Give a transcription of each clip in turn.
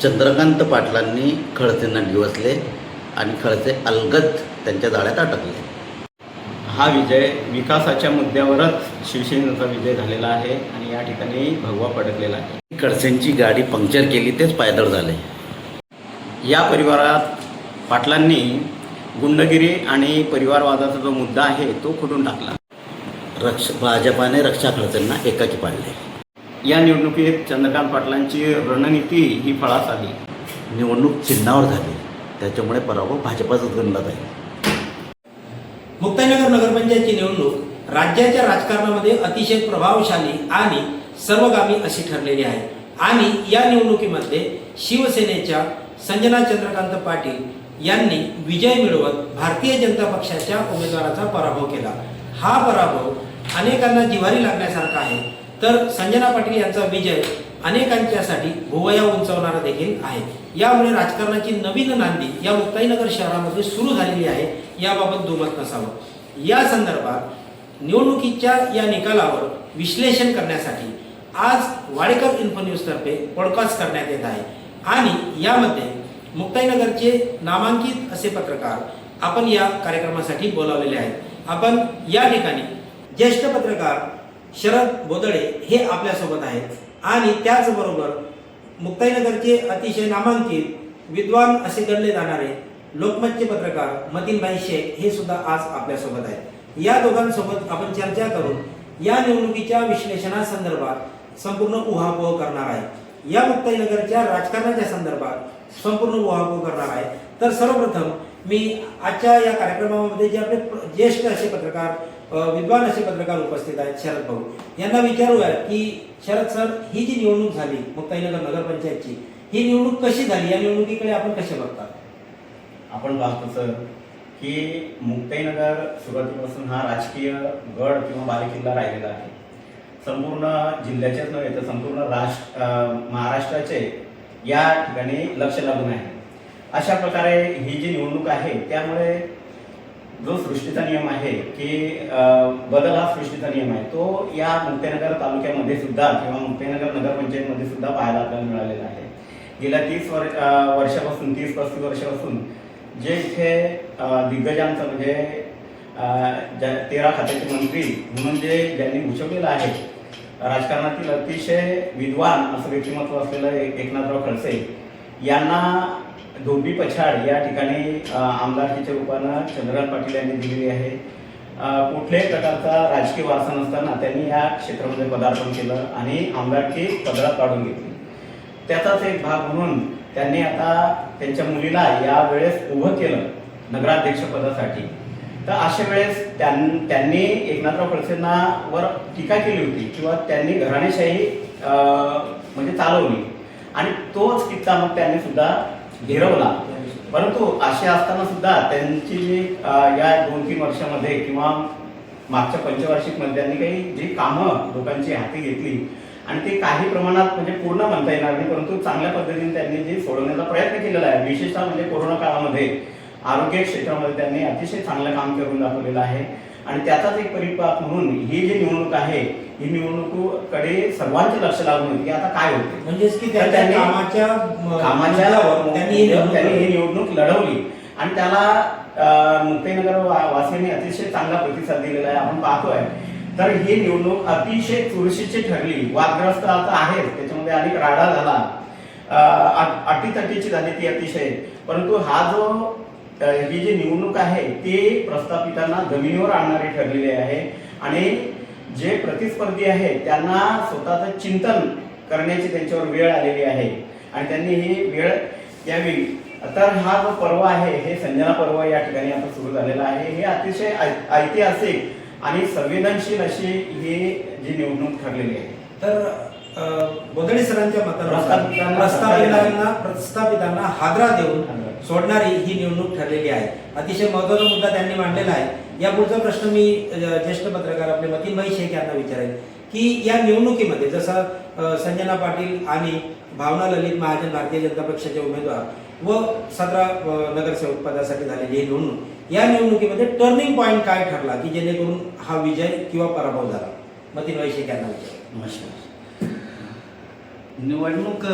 चंद्रकांत पाटलांनी खडसेंना डिवचले आणि खडसे अलगद त्यांच्या जाळ्यात अटकले. हा विजय विकासाच्या मुद्द्यावरच शिवसेनेचा विजय झालेला आहे आणि या ठिकाणी भगवा पडकलेला आहे. खडसेंची गाडी पंक्चर केली तेच पायदळ झाले. या परिवारात पाटलांनी गुंडगिरी आणि परिवारवादाचा जो मुद्दा आहे तो खोडून टाकला. भाजपाने रक्षा खडसेंना एकाकी पाडले. या निवडणुकीत चंद्रकांत पाटलांची रणनीती ही फळास आली. निवडणूक चिन्हावर झाली, त्याच्यामुळे पराभव भाजपाचाच गणला जाईल. मुक्ताईनगर नगरपंचायतची निवडणूक राज्याच्या राजकारणामध्ये अतिशय प्रभावशाली आणि सर्वगामी अशी ठरलेली आहे आणि या निवडणुकीमध्ये शिवसेनेच्या संजना चंद्रकांत पाटील यांनी विजय मिळवत भारतीय जनता पक्षाच्या उमेदवाराचा पराभव केला. हा पराभव अनेकांना जिव्हारी लागण्यासारखा आहे, तर संजना पाटील यांचा विजय अनेकांच्यासाठी भुवया उंचावणारा देखील आहे. यामुळे राजकारणाची नवीन नांदी या मुक्ताईनगर शहरामध्ये सुरू झालेली आहे, याबाबत दुमत नसावं. या संदर्भात निवडणुकीच्या या निकालावर विश्लेषण करण्यासाठी आज वाडेकर इन्फो न्यूजतर्फे पॉडकास्ट करण्यात येत आहे आणि यामध्ये मुक्ताईनगरचे नामांकित असे पत्रकार आपण या कार्यक्रमासाठी बोलावलेले आहेत. आपण या ठिकाणी ज्येष्ठ पत्रकार शरद बोदडे हे आपल्यासोबत आहेत आणि त्याचबरोबर मुक्ताईनगरचे अतिशय नामांकित विद्वान असे गणले जाणारे लोकमतचे पत्रकार मतीनभाई शेख हे सुद्धा आज आपल्यासोबत आहेत. या दोघांसोबत आपण चर्चा करून या निवडणुकीच्या विश्लेषणासंदर्भात संपूर्ण उहापोह करणार आहे. या मुक्ताईनगरच्या राजकारणाच्या संदर्भात संपूर्ण उहापोह करणार आहे. तर सर्वप्रथम मी आजच्या या कार्यक्रमामध्ये जे आपले ज्येष्ठ असे पत्रकार विद्वान असे पत्रकार उपस्थित आहेत शरद भाऊ यांना विचारूया की शरद सर, ही जी निवडणूक झाली मुक्ताईनगर नगरपंचायतची, ही निवडणूक कशी झाली, या निवडणुकीकडे आपण कसे बघतात? आपण पाहतो सर की मुक्ताईनगर सुरुवातीपासून हा राजकीय गड किंवा बालेकिल्ला राहिलेला आहे. संपूर्ण जिल्ह्याचेच नव्हे तर संपूर्ण महाराष्ट्राचे या ठिकाणी लक्ष लागून आहे. अशा प्रकारे ही जी निवडणूक आहे त्यामुळे जो सृष्टीचा नियम आहे की बदल हा सृष्टीचा नियम आहे, तो या मुक्ताईनगर तालुक्यामध्ये सुद्धा किंवा मुक्ताईनगर नगरपंचायतमध्ये सुद्धा पाहायला आपल्याला मिळालेला आहे. गेल्या 30 वर्षापासून 30-35 वर्षापासून जे इथे दिग्गजांचं म्हणजे 13 खात्याचे मंत्री म्हणून ज्यांनी भूषवलेलं आहे, राजकारणातील अतिशय विद्वान असं व्यक्तिमत्व असलेलं एकनाथराव खडसे यांना धोबी पछाड या ठिकाणी आमदारकीच्या रूपानं चंद्रकांत पाटील यांनी दिलेली आहे. कुठल्याही प्रकारचा राजकीय वारसा नसताना त्यांनी या क्षेत्रामध्ये पदार्पण केलं आणि आमदारकी पदरात काढून घेतली. त्याचाच एक भाग म्हणून त्यांनी आता त्यांच्या मुलीला या वेळेस उभं केलं नगराध्यक्षपदासाठी. तर अशा वेळेस त्यांनी एकनाथराव खडसेंना वर टीका केली होती किंवा त्यांनी घराणेशाही म्हणजे चालवली आणि तोच किस्सा मग त्यांनी सुद्धा गिरवला. परंतु असे असताना सुद्धा त्यांची जी या 2-3 वर्षामध्ये किंवा मागच्या पंचवार्षिकमध्ये त्यांनी काही जी कामं लोकांची हाती घेतली आणि ते काही प्रमाणात म्हणजे पूर्ण म्हणता येणार नाही, परंतु चांगल्या पद्धतीने त्यांनी जी सोडवण्याचा प्रयत्न केलेला आहे. विशेषतः म्हणजे कोरोना काळामध्ये आरोग्य क्षेत्रामध्ये त्यांनी अतिशय चांगलं काम करून दाखवलेलं आहे आणि त्याचाच एक परिपाक म्हणून ही जी निवडणूक आहे ही निवडणुकीकडे सर्वांचे लक्ष लागून होते की आता काय होते. म्हणजेच की त्यांनी ही निवडणूक लढवली आणि त्याला मुक्ताईनगर वासियांनी अतिशय चांगला प्रतिसाद दिलेला आहे, आपण पाहतोय. तर ही निवडणूक अतिशय चुरशीची ठरली. वादग्रस्त आता आहे, त्याच्यामध्ये अनेक राडा झाला, अटीतटीची झाली ती अतिशय. परंतु हा जो ही जी निवडणूक आहे ती प्रस्थापितांना जमिनीवर आणणारी ठरलेली आहे आणि जे प्रतिस्पर्धी आहेत त्यांना स्वतःचं चिंतन करण्याची त्यांच्यावर वेळ आलेली आहे आणि त्यांनी ही वेळ यावी. तर हा जो पर्व आहे हे संजना पर्व या ठिकाणी आता सुरू झालेला आहे. हे अतिशय ऐतिहासिक आणि संवेदनशील अशी ही जी निवडणूक ठरलेली आहे. तर बोदडे सरांच्या मतानुसार प्रस्थापितांना हादरा देऊन सोडणारी ही निवडणूक ठरलेली आहे. अतिशय महत्त्वाचा मुद्दा त्यांनी मांडलेला आहे. या पुढचा प्रश्न मी ज्येष्ठ पत्रकार आपले मतीनभाई शेख यांना विचारेल की या निवडणुकीमध्ये जसं संजना पाटील आणि भावना ललित महाजन भारतीय जनता पक्षाचे उमेदवार व 17 नगरसेवक पदासाठी झालेली ही निवडणूक, या निवडणुकीमध्ये टर्निंग पॉईंट काय ठरला की जेणेकरून हा विजय किंवा पराभव झाला? मतीनभाई शेख यांना विचारेल. नमस्कार. निवडणूक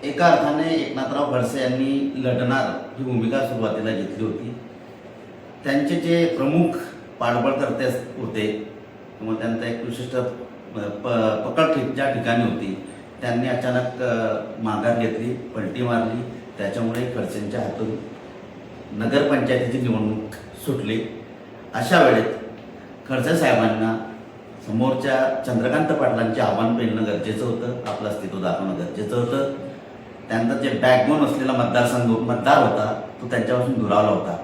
एका अर्थाने एकनाथराव खडसे यांनी लढणार ही भूमिका सुरुवातीला घेतली होती. त्यांचे जे प्रमुख पाठबळकर्ते होते किंवा त्यांचा एक विशिष्ट पकड ज्या ठिकाणी होती त्यांनी अचानक माघार घेतली, पलटी मारली. त्याच्यामुळे खडसेंच्या हातून नगरपंचायतीची निवडणूक सुटली. अशा वेळेत खडसे साहेबांना समोरच्या चंद्रकांत पाटलांचे आव्हान पेलणं गरजेचं होतं, आपलं अस्तित्व दाखवणं गरजेचं होतं. त्यांचा जे बॅकबोन असलेला मतदार होता तो त्यांच्यापासून दुरावला होता.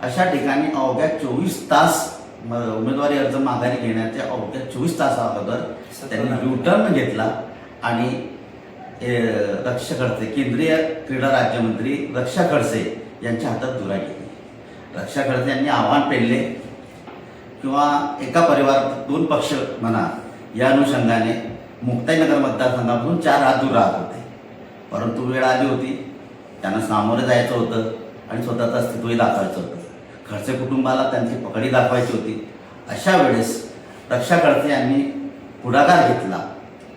अशा ठिकाणी अवघ्या 24 तास उमेदवारी अर्ज माघारी घेण्याच्या अवघ्या 24 तास अगोदर त्यांनी युटर्न घेतला आणि रक्षा खडसे, केंद्रीय क्रीडा राज्यमंत्री रक्षा खडसे यांच्या हातात धुरा घेतली. रक्षा खडसे यांनी आव्हान पेलले किंवा एका परिवारात 2 पक्ष म्हणा या अनुषंगाने मुक्ताईनगर मतदारसंघापासून 4 हात दूर राहत होते. परंतु वेळ आली होती, त्यांना सामोरे जायचं होतं आणि स्वतःचं अस्तित्वही दाखवायचं होतं. खडसे कुटुंबाला त्यांची पकडी दाखवायची होती. अशा वेळेस रक्षा खडसे यांनी पुढाकार घेतला.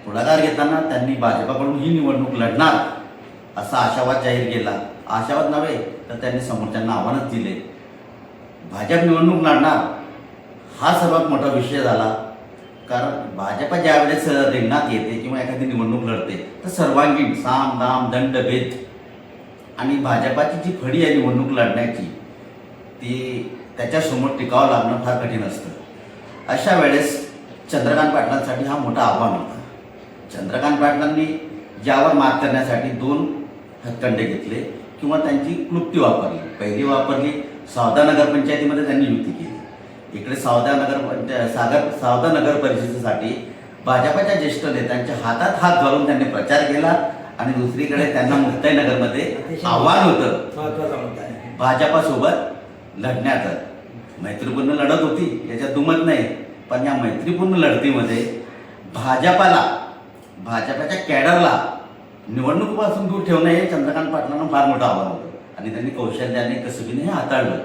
पुढाकार घेताना त्यांनी भाजपाकडून ही निवडणूक लढणार असा आशावाद जाहीर केला. आशावाद नव्हे तर त्यांनी समोरच्यांना आव्हानच दिले. भाजप निवडणूक लढणार हा सर्वात मोठा विषय झाला. कारण भाजप ज्यावेळेस रिंगणात येते किंवा एखादी निवडणूक लढते तर सर्वांगीण साम दाम दंड भेद आणि भाजपाची जी फडी आहे निवडणूक लढण्याची ती त्याच्यासमोर टिकावं लागणं फार कठीण असतं. अशा वेळेस चंद्रकांत पाटलांसाठी हा मोठा आव्हान होता. चंद्रकांत पाटलांनी ज्यावर मात करण्यासाठी 2 हत्कंडे घेतले किंवा त्यांची क्लुप्ती वापरली. पहिली वापरली, सावदा नगरपंचायतीमध्ये त्यांनी युती केली. इकडे सावदा नगर परिषदेसाठी भाजपाच्या ज्येष्ठ नेत्यांच्या हातात हात घालून त्यांनी प्रचार केला आणि दुसरीकडे त्यांना मुक्ताईनगरमध्ये आव्हान होतं भाजपासोबत लढण्याचं. मैत्रीपूर्ण लढत होती याच्यात दुमत नाही, पण या मैत्रीपूर्ण लढतीमध्ये भाजपाच्या कॅडरला निवडणुकीपासून दूर ठेवणं हे चंद्रकांत पाटलांना फार मोठं आव्हान होतं आणि त्यांनी कौशल्याने कसबीने हे हाताळलं.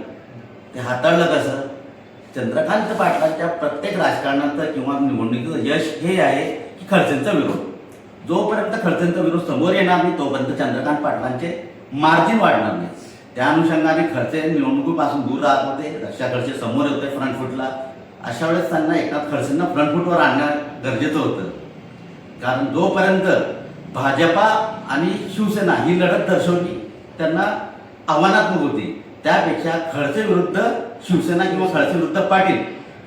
ते हाताळलं कसं? चंद्रकांत पाटलांच्या प्रत्येक राजकारणाचं किंवा निवडणुकीचं यश हे आहे की खडसेंचा विरोध. जोपर्यंत खडसेंचा विरोध समोर येणार नाही तोपर्यंत चंद्रकांत पाटलांचे मार्जिन वाढणार नाही. त्या अनुषंगाने खडसे निवडणुकीपासून दूर राहत होते. रक्षा खडसे समोर होते फ्रंट फूटला. अशा वेळेस त्यांना एकनाथ खडसेंना फ्रंट फूटवर आणणं गरजेचं होतं. कारण जोपर्यंत भाजपा आणि शिवसेना ही लढत दर्शवली त्यांना आव्हानात्मक होती, त्यापेक्षा खडसे विरुद्ध शिवसेना किंवा खडसे विरुद्ध पाटील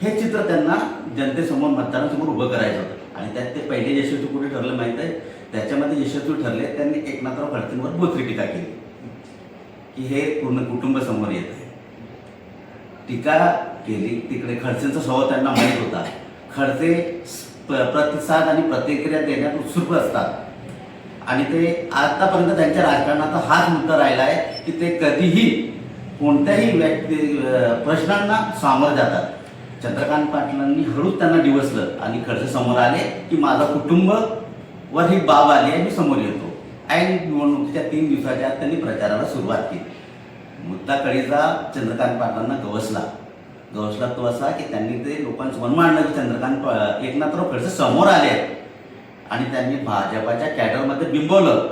हे चित्र त्यांना जनतेसमोर मतदारांसमोर उभं करायचं होतं. आणि त्यात ते पहिले यशस्वी कुठे ठरलं माहीत आहे? त्याच्यामध्ये यशस्वी ठरले त्यांनी एकनाथराव खडसेंवर बोचरी टीका केली की हे पूर्ण कुटुंब समोर येत आहे. टीका केली. तिकडे खडसेंचा स्वभाव त्यांना माहीत होता. खडसे प्रतिसाद आणि प्रतिक्रिया देण्यात उत्सुक असतात आणि ते आतापर्यंत त्यांच्या राजकारणाचा हाच मुद्दा राहिला आहे की ते कधीही कोणत्याही प्रश्नांना सामोरं जातात. चंद्रकांत पाटलांनी हळूच त्यांना डिवसलं आणि खडसे समोर आले की माझा कुटुंबवर ही बाब आली आहे, मी समोर येतो. ऐन निवडणुकीच्या 3 दिवसाच्या आत त्यांनी प्रचाराला सुरुवात केली. मुद्दा कळीचा चंद्रकांत पाटलांना गवसला तो असा की त्यांनी ते लोकांचं मन मांडलं की एकनाथराव खडसे समोर आले आहेत आणि त्यांनी भाजपाच्या कॅडरमध्ये बिंबवलं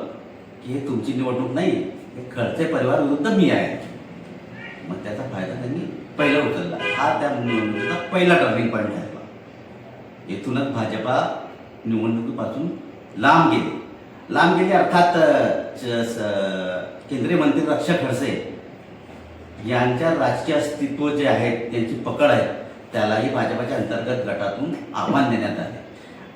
की हे तुमची निवडणूक नाही, हे खडसे परिवार विरुद्ध मी आहे. मग त्याचा फायदा त्यांनी पहिला उचलला. हा त्या निवडणुकीचा पहिला टर्निंग पॉईंट झाला. येथूनच भाजपा निवडणुकीपासून लांब गेली. अर्थात केंद्रीय मंत्री रक्षा खडसे यांच्या राजकीय अस्तित्व जे आहे त्यांची पकड आहे त्यालाही भाजपाच्या अंतर्गत गटातून आव्हान देण्यात आले.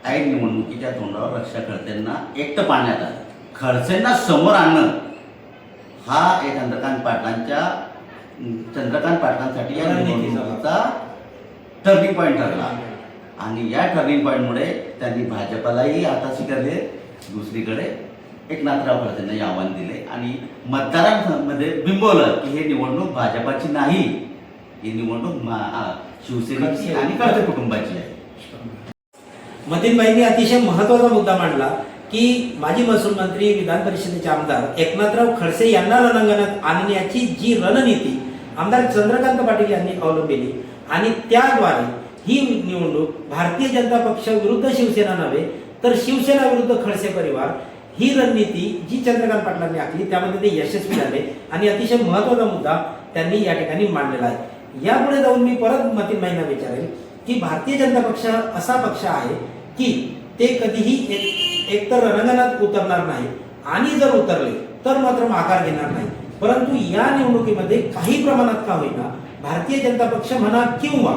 ऐन निवडणुकीच्या तोंडावर रक्षा खडसेंना एकटं पाडण्यात आलं. खडसेंना समोर आणणं हा एक चंद्रकांत पाटलांसाठी या निवडणुकीचा टर्निंग पॉईंट ठरला आणि या टर्निंग पॉईंटमुळे त्यांनी भाजपालाही हाताशी करले, दुसरीकडे एकनाथराव खडसेंनाही आव्हान दिले आणि मतदारांमध्ये बिंबवलं की हे निवडणूक भाजपाची नाही, ही निवडणूक शिवसेनेची आणि खडसे कुटुंबाची आहे. मतीनबाईंनी अतिशय महत्त्वाचा मुद्दा मांडला की माजी महसूल मंत्री, विधान परिषदेचे आमदार एकनाथराव खडसे यांना रणांगणात आणण्याची जी रणनीती आमदार चंद्रकांत पाटील यांनी अवलंबिली आणि त्याद्वारे ही निवडणूक भारतीय जनता पक्ष विरुद्ध शिवसेना नव्हे तर शिवसेना विरुद्ध खडसे परिवार ही रणनीती जी चंद्रकांत पाटलांनी आखली त्यामध्ये ते यशस्वी झाले आणि अतिशय महत्त्वाचा मुद्दा त्यांनी या ठिकाणी मांडलेला आहे. यापुढे जाऊन मी परत मतीन भाईंना विचारेल की भारतीय जनता पक्ष असा पक्ष आहे की ते कधीही एकतर रणांगणात उतरणार नाही आणि जर उतरले तर मात्र माघार घेणार नाही. परंतु या निवडणुकीमध्ये काही प्रमाणात का होईना भारतीय जनता पक्ष म्हणा किंवा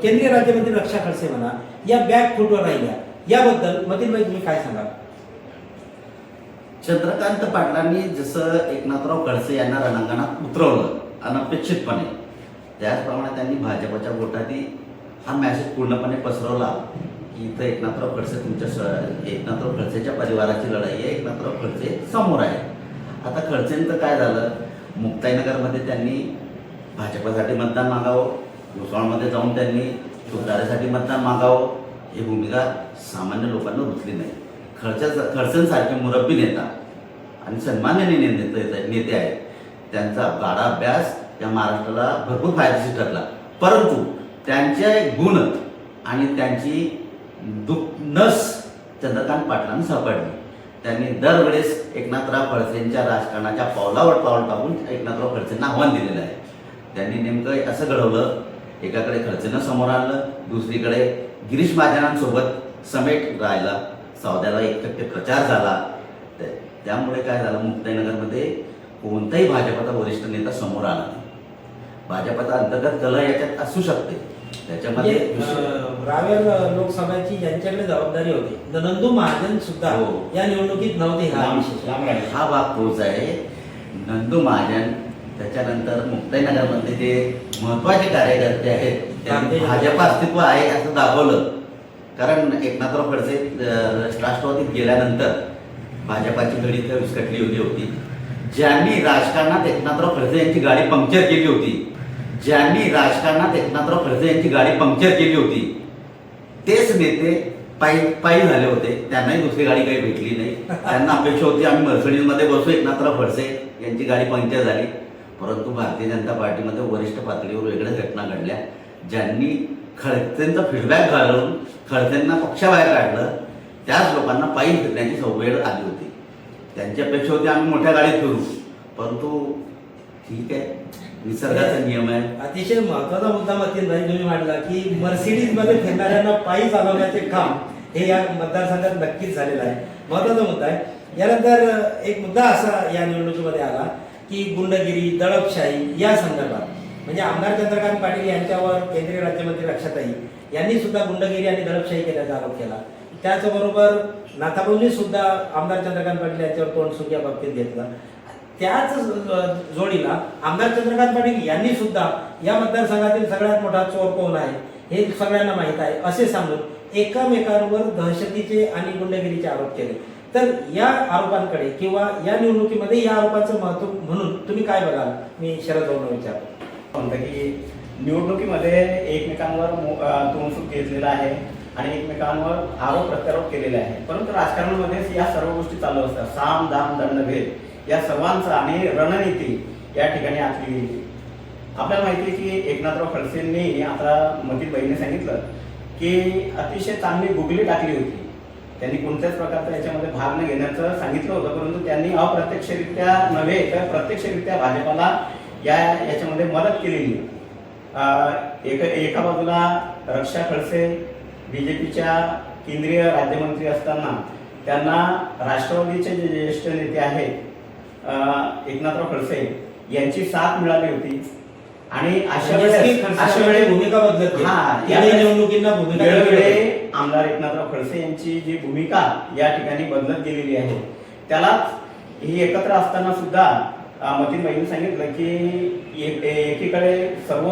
केंद्रीय राज्यमंत्री रक्षा खडसे म्हणा या बॅक फूटवर राहिल्या. याबद्दल मतीन भाई तुम्ही काय सांगाल? चंद्रकांत पाटलांनी जसं एकनाथराव खडसे यांना रणांगणात उतरवलं अनपेक्षितपणे, त्याचप्रमाणे त्यांनी भाजपच्या गोटातही हा मॅसेज पूर्णपणे पसरवला की इथं एकनाथराव खडसेच्या परिवाराची लढाई आहे, एकनाथराव खडसे समोर आहे. आता खडसेंचं काय झालं, मुक्ताईनगरमध्ये त्यांनी भाजपसाठी मतदान मागावं, भुसावळमध्ये जाऊन त्यांनी तुतारीसाठी मतदान मागावं, ही भूमिका सामान्य लोकांना रुचली नाही. खडसेंसारखे मुरब्बी नेता आणि सन्माननीय नेते आहेत, त्यांचा गाढा अभ्यास या महाराष्ट्राला भरपूर फायदेशीर ठरला. परंतु त्यांचे गुण आणि त्यांची नस चंद्रकांत पाटलांनी सापडली. त्यांनी दरवेळेस एकनाथराव खडसेंच्या राजकारणाच्या पावलावर पाऊल टाकून एकनाथराव खडसेंना आव्हान दिलेलं आहे. त्यांनी नेमकं असं घडवलं, एकाकडे खडसेंना समोर आणलं, दुसरीकडे गिरीश महाजनांसोबत समेट राहिला, सौद्याला 1% प्रचार झाला. त्यामुळे काय झालं, मुक्ताईनगरमध्ये कोणताही भाजपचा वरिष्ठ नेता समोर आला नाही. भाजपचा अंतर्गत कलह याच्यात असू शकते, त्याच्यामध्ये रावेर लोकसभेची ज्यांच्याकडे जबाबदारी होती नंदू महाजन सुद्धा या निवडणुकीत नव्हते. हा भाग तोच आहे. नंदू महाजन, त्याच्यानंतर मुक्ताईनगरमध्ये जे महत्वाचे कार्यकर्ते आहेत त्यांनी भाजप अस्तित्व आहे असं दाखवलं. कारण एकनाथराव खडसे राष्ट्रवादीत गेल्यानंतर भाजपाची घडी तर विस्कटली होती. ज्यांनी राजकारणात एकनाथराव खडसे यांची गाडी पंक्चर केली होती, तेच नेते पायी झाले होते. त्यांनाही दुसरी गाडी काही भेटली नाही. त्यांना अपेक्षा होती आम्ही मर्सिडीजमध्ये बसू, एकनाथराव खडसे यांची गाडी पंक्चर झाली. परंतु भारतीय जनता पार्टीमध्ये वरिष्ठ पातळीवर वेगळ्या घटना घडल्या, ज्यांनी खडसेंचा फीडबॅक घालून खडसेंना पक्षाबाहेर काढलं. त्याच लोकांना पायी फिरण्याची सवय आली होती. त्यांची अपेक्षा होती आम्ही मोठ्या गाडीत फिरू, परंतु ठीक आहे, निसर्गाचा नियम आहे. अतिशय महत्वाचा मुद्दा मतीन भाई तुम्ही मांडला की मर्सिडीज मध्ये फिरणाऱ्यांना पायी चालवण्याचे काम हे या मतदारसंघात नक्कीच झालेलं आहे. महत्वाचा मुद्दा आहे. यानंतर एक मुद्दा असा या निवडणुकीमध्ये आला की गुंडगिरी, दडपशाही या संदर्भात म्हणजे आमदार चंद्रकांत पाटील यांच्यावर केंद्रीय राज्यमंत्री रक्षाताई यांनी सुद्धा गुंडगिरी आणि दडपशाही केल्याचा आरोप केला. त्याचबरोबर नाथाभाऊंनी सुद्धा आमदार चंद्रकांत पाटील यांच्यावर तोंडसुख या बाबतीत घेतला. त्याच जोडीला आमदार चंद्रकांत पाटील यांनी सुद्धा या मतदारसंघातील सगळ्यात मोठा चोर कोण आहे हे सगळ्यांना माहीत आहे असे सांगून एकामेकांवर दहशतीचे आणि गुंडगिरीचे आरोप केले. तर या आरोपांकडे किंवा या निवडणुकीमध्ये या आरोपांचं महत्व म्हणून तुम्ही काय बघाल? मी शरद भाऊंना विचारतो. म्हणतं की निवडणुकीमध्ये एकमेकांवर तोंडसुख घेतलेला आहे आणि एकमेकांवर आरोप प्रत्यारोप केलेले आहे. परंतु राजकारणामध्ये या सर्व गोष्टी चालू असतात. साम दाम दंडभेद या सर्वांचा आणि रणनीती या ठिकाणी आखली गेली. आपल्याला माहिती आहे की एकनाथराव खडसेंनी आता मतीन भाईंनी सांगितलं की अतिशय चांगली गुगली टाकली होती. त्यांनी कोणत्याच प्रकारचा याच्यामध्ये भाग न घेण्याचं सांगितलं होतं, परंतु त्यांनी अप्रत्यक्षरित्या नव्हे तर प्रत्यक्षरित्या भाजपाला याच्यामध्ये मदत केलेली. एका बाजूला रक्षा खडसे बीजेपीच्या केंद्रीय राज्यमंत्री असताना त्यांना राष्ट्रवादीचे जे ज्येष्ठ नेते आहेत एकनाथराव खडसे यांची साथ मिळाली होती आणि अशा वेळेस भूमिका बदलत वेळोवेळी आमदार एकनाथराव खडसे यांची जी भूमिका या ठिकाणी बदलत गेलेली आहे. त्यालाच ही एकत्र असताना सुद्धा मतीन भाईंनी सांगितलं की एकीकडे सर्व